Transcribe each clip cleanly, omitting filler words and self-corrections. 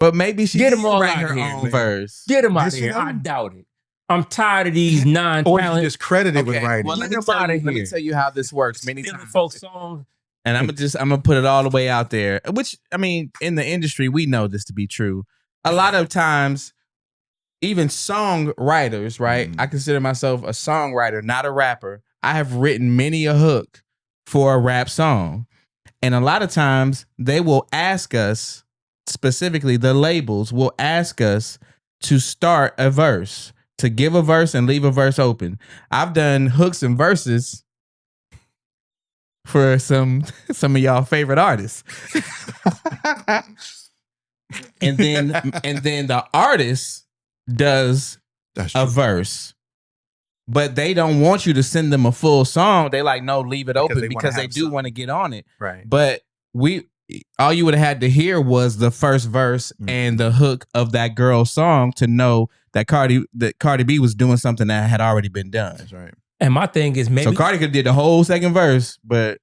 But maybe she Get did them all write out her here, own man. verse. Get them out of Did she here. though? I doubt it. I'm tired of these Or you non-talent just credited with writing. Well, Get them outta let me here. tell you how this works. Many stealing times, folk songs. and I'm gonna put it all the way out there. Which I mean, in the industry, we know this to be true. A lot of times, even songwriters, right? I consider myself a songwriter, not a rapper. I have written many a hook for a rap song, and a lot of times they will ask us, specifically the labels will ask us to start a verse, to give a verse and leave a verse open. I've done hooks and verses for some of y'all favorite artists. and then the artist does a verse. But they don't want you to send them a full song. They like, no, leave it open because they do want to get on it. Right. But all you would have had to hear was the first verse and the hook of that girl's song to know that Cardi B was doing something that had already been done. That's right. And my thing is maybe So Cardi could have did the whole second verse, but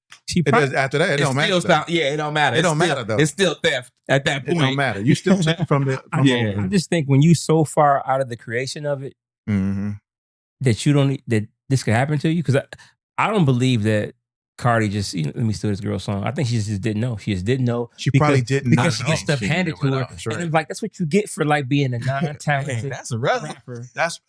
After that, it don't matter. It don't matter. It don't matter though. It's still theft at that point. It don't matter. You still take it from the. I just think when you so far out of the creation of it that you don't that this could happen to you, because I don't believe that Cardi just let me steal this girl's song. I think she just didn't know. She just didn't know. She probably didn't because she know. gets stuff handed to her, That's right. and it's like that's what you get for like being a non-talented. That's rough. rapper. That's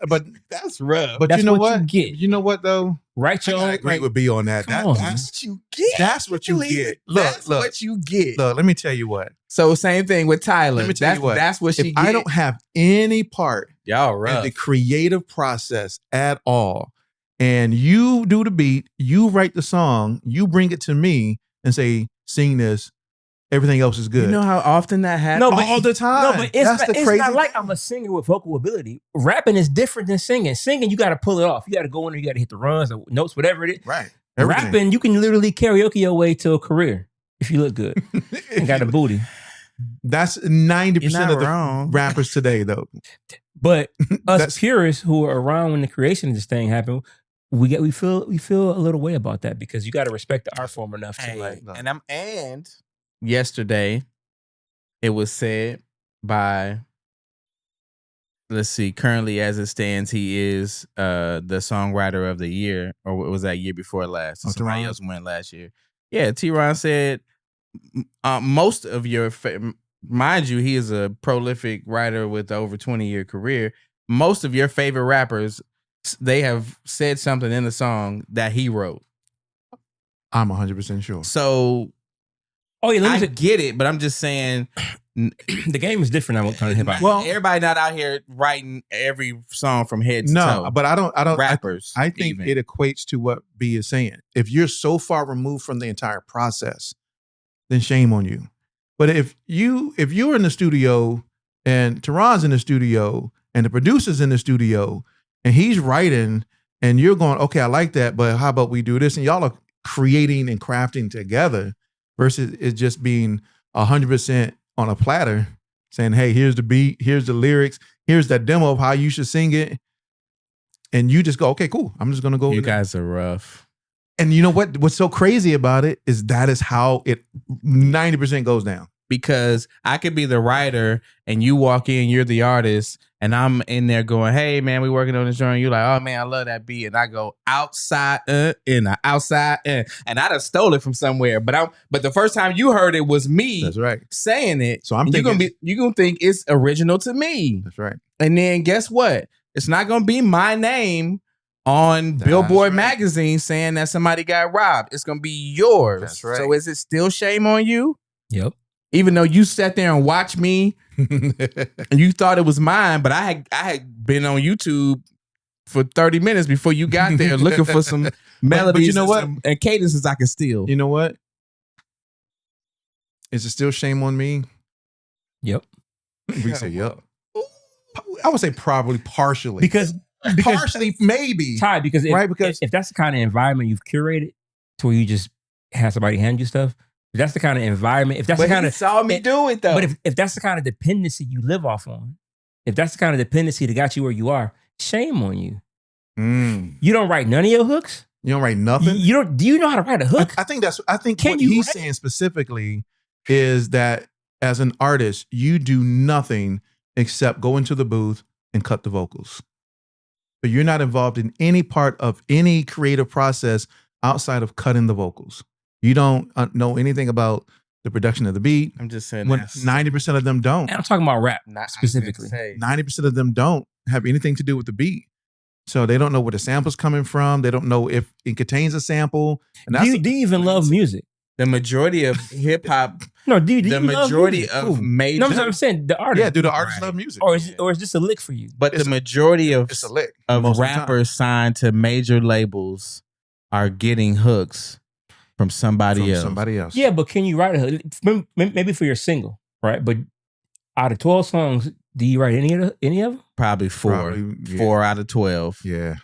rough. But That's you know what what? you get. You know what though? Write your I own. agree with B on that. Come on. That's what you get. That's what you get. Look. What you get. Look, let me tell you what. So same thing with Tyla. Let me tell you what. That's what she If get. I don't have any part Y'all in rough. the creative process at all, and you do the beat, you write the song, you bring it to me and say, sing this, everything else is good. You know how often that happens? No, but all the time. No, but That's the it's crazy not like thing. I'm a singer with vocal ability. Rapping is different than singing. Singing, you got to pull it off. You got to go in there, you got to hit the runs, the notes, whatever it is. Right. Everything. Rapping, you can literally karaoke your way to a career if you look good and got a booty. That's 90% of the wrong. rappers today, though. But us That's- purists who are around when the creation of this thing happened, we feel a little way about that because you got to respect the art form enough to like. And yesterday it was said by, let's see, currently as it stands, he is the songwriter of the year, or was that year before last? Oh, Somebody Tyron? else went last year. Yeah, T-Ron said most of your, mind you, he is a prolific writer with over 20-year career. Most of your favorite rappers, they have said something in the song that he wrote. I'm 100% sure. So, Oh yeah, I get it, but I'm just saying, the game is different. I'm trying to hip hop. Well- everybody not out here writing every song from head to No, toe. but I don't. Rappers, I think even. it equates to what B is saying. If you're so far removed from the entire process, then shame on you. But if you're in the studio and Tyron's in the studio and the producer's in the studio and he's writing and you're going, okay, I like that, but how about we do this? And y'all are creating and crafting together versus it just being 100% on a platter saying, hey, here's the beat, here's the lyrics, here's that demo of how you should sing it. And you just go, okay, cool. I'm just going to go. You guys are rough. And you know what? What's so crazy about it is that is how it 90% goes down. Because I could be the writer and you walk in, you're the artist, and I'm in there going, hey man, we working on this joint. You're like, oh man, I love that beat. And I go outside outside and I'd have stole it from somewhere. But the first time you heard it was me That's right. saying it. So I'm you're thinking gonna think it's original to me. That's right. And then guess what? It's not gonna be my name on Billboard right. magazine saying that somebody got robbed. It's gonna be yours. That's right. So is it still shame on you? Yep. Even though you sat there and watched me and you thought it was mine, but I had been on YouTube for 30 minutes before you got there looking for some melodies you know what? and cadences I could steal. You know what? Is it still shame on me? Yep. We say yep. I would say probably partially. Because partially, maybe. Ty, because if that's the kind of environment you've curated to where you just have somebody hand you stuff, if that's the kind of environment, if that's the kind he of saw me do it though. But if that's the kind of dependency you live off on, if that's the kind of dependency that got you where you are, shame on you. You don't write none of your hooks. You don't write nothing. You don't. Do you know how to write a hook? I think what you he's write? saying specifically is that as an artist, you do nothing except go into the booth and cut the vocals. But you're not involved in any part of any creative process outside of cutting the vocals. You don't know anything about the production of the beat. I'm just saying when 90% of them don't. And I'm talking about rap specifically. 90% of them don't have anything to do with the beat. So they don't know where the sample's coming from. They don't know if it contains a sample. And do you even love music? The majority of hip hop. No, do you the majority of major. No, I'm saying the artist. Yeah, do the artists love music? Or is this a lick for you? But the majority of it's a lick of rappers signed to major labels are getting hooks from somebody else. Yeah, but can you write a hook? Maybe for your single, right? But out of 12 songs, do you write any of them? Probably 4. 4 out of 12. Yeah.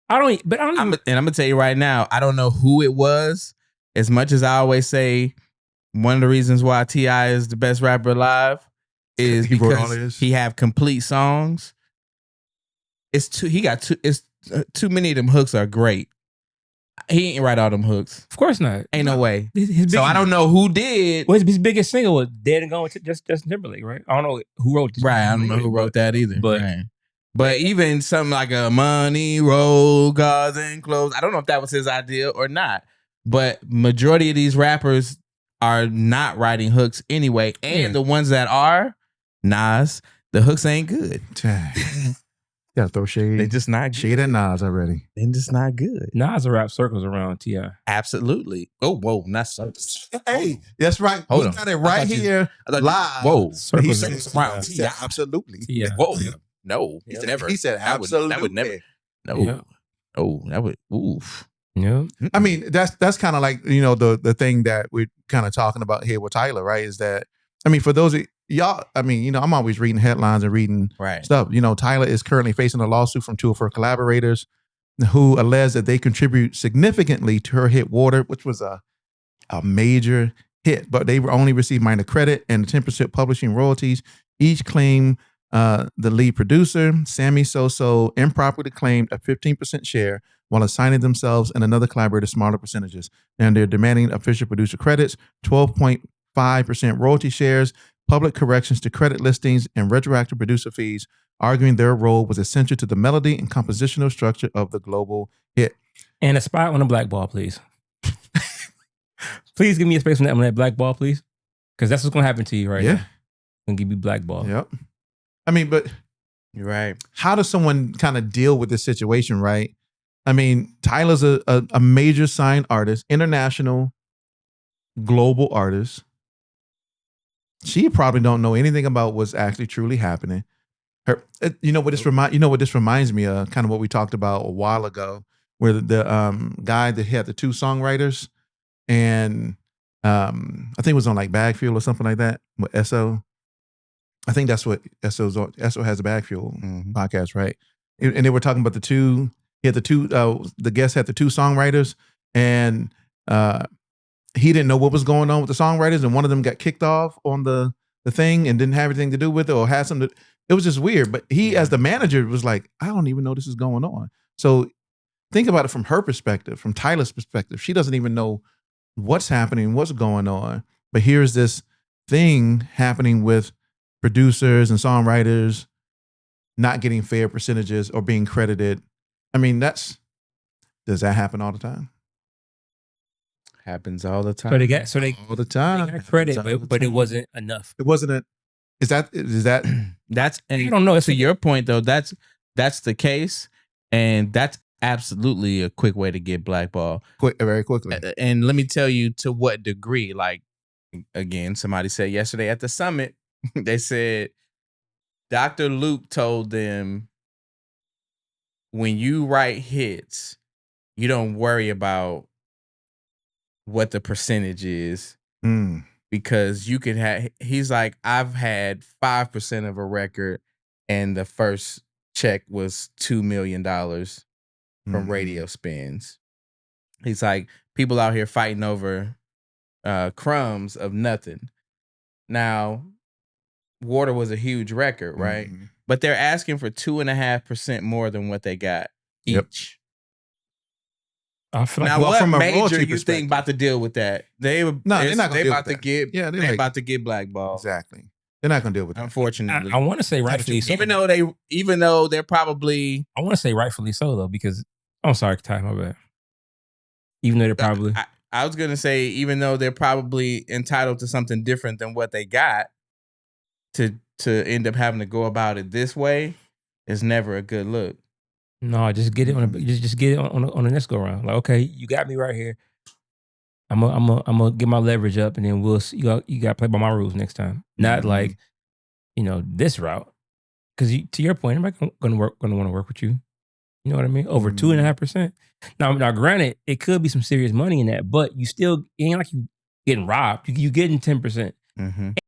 And I'm gonna tell you right now, I don't know who it was. As much as I always say, one of the reasons why T.I. is the best rapper alive is because he have complete songs. Too many of them hooks are great. He ain't write all them hooks. Of course not. Ain't no way. So I don't know who did. Well, his biggest single was Dead and Gone with Justin Timberlake, right? I don't know who wrote this. Right, I don't know who wrote that either. But even something like a Money, Roll, Cars and Clothes, I don't know if that was his idea or not. But majority of these rappers are not writing hooks anyway. And the ones that are, Nas, the hooks ain't good. Gotta throw shade. They just not good. Shade at Nas already. They just not good. Nas will wrap circles around T.I. Absolutely. Oh, whoa, not circles. Hey, that's right. Hold on. Got it right here live. Whoa. Circles around T.I. Absolutely. Yeah. Whoa. No. He said absolutely. That would never. No. Yeah. Oh, that would. Oof. Yeah. I mean, that's kind of like, the thing that we're kind of talking about here with Tyla, right? Is that, I mean, for those of y'all, I mean, I'm always reading headlines and reading stuff. Tyla is currently facing a lawsuit from 2 of her collaborators who allege that they contribute significantly to her hit Water, which was a major hit, but they only received minor credit and 10% publishing royalties. Each claim the lead producer, Sammy Soso, improperly claimed a 15% share while assigning themselves and another collaborator smaller percentages. And they're demanding official producer credits, 12.5% royalty shares, public corrections to credit listings, and retroactive producer fees, arguing their role was essential to the melody and compositional structure of the global hit. And a spot on the black ball, please. Please give me a space on that black ball, please. Because that's what's going to happen to you right now. I'm going to give you black ball. Yep. I mean, but you're right. How does someone kind of deal with this situation, right? I mean, Tyla's a major signed artist, international, global artist. She probably don't know anything about what's actually truly happening. What this reminds me of, kind of what we talked about a while ago, where the guy that had the 2 songwriters, and I think it was on like Bag Fuel or something like that with SO. I think that's what SO's on. SO has a Bag Fuel podcast, right? And they were talking about the 2. He had the guest had the 2 songwriters, and he didn't know what was going on with the songwriters, and one of them got kicked off on the thing and didn't have anything to do with it, or had something. It was just weird. But he, as the manager, was like, I don't even know this is going on. So think about it from her perspective, from Tyla's perspective. She doesn't even know what's happening, what's going on. But here's this thing happening with producers and songwriters not getting fair percentages or being credited. I mean, does that happen all the time? Happens all the time. All the time. They got credit, but it wasn't enough. It wasn't that's and I don't know. To your point though, that's the case, and that's absolutely a quick way to get blackballed. Very quickly. And let me tell you to what degree. Like, again, somebody said yesterday at the summit, they said Dr. Luke told them, when you write hits, you don't worry about what the percentage is, because you could have, he's like, I've had 5% of a record and the first check was $2 million from radio spins. He's like, people out here fighting over crumbs of nothing. Now, Water was a huge record, right? But they're asking for 2.5% more than what they got each. I feel like Now, well, what from a major royalty you perspective. think about to deal with that? They're No, they're not gonna they deal about with to that. get Yeah, they like, about to get blackballed. exactly. They're not gonna deal with that. Unfortunately, I want to say rightfully so. even though they're probably, I want to say rightfully so though, because I'm sorry, Ty, my bad. Even though they're probably, I was gonna say, even though they're probably entitled to something different than what they got, to end up having to go about it this way is never a good look. no, just get it on just get it on the next go round. Like, okay, you got me right here. I'm gonna get my leverage up, and then we'll see. You got to play by my rules next time. Not like, this route. Because to your point, I'm gonna want to work with you. You know what I mean? Over 2.5%. Now, granted, it could be some serious money in that, but you still it ain't like you getting robbed. You getting 10%.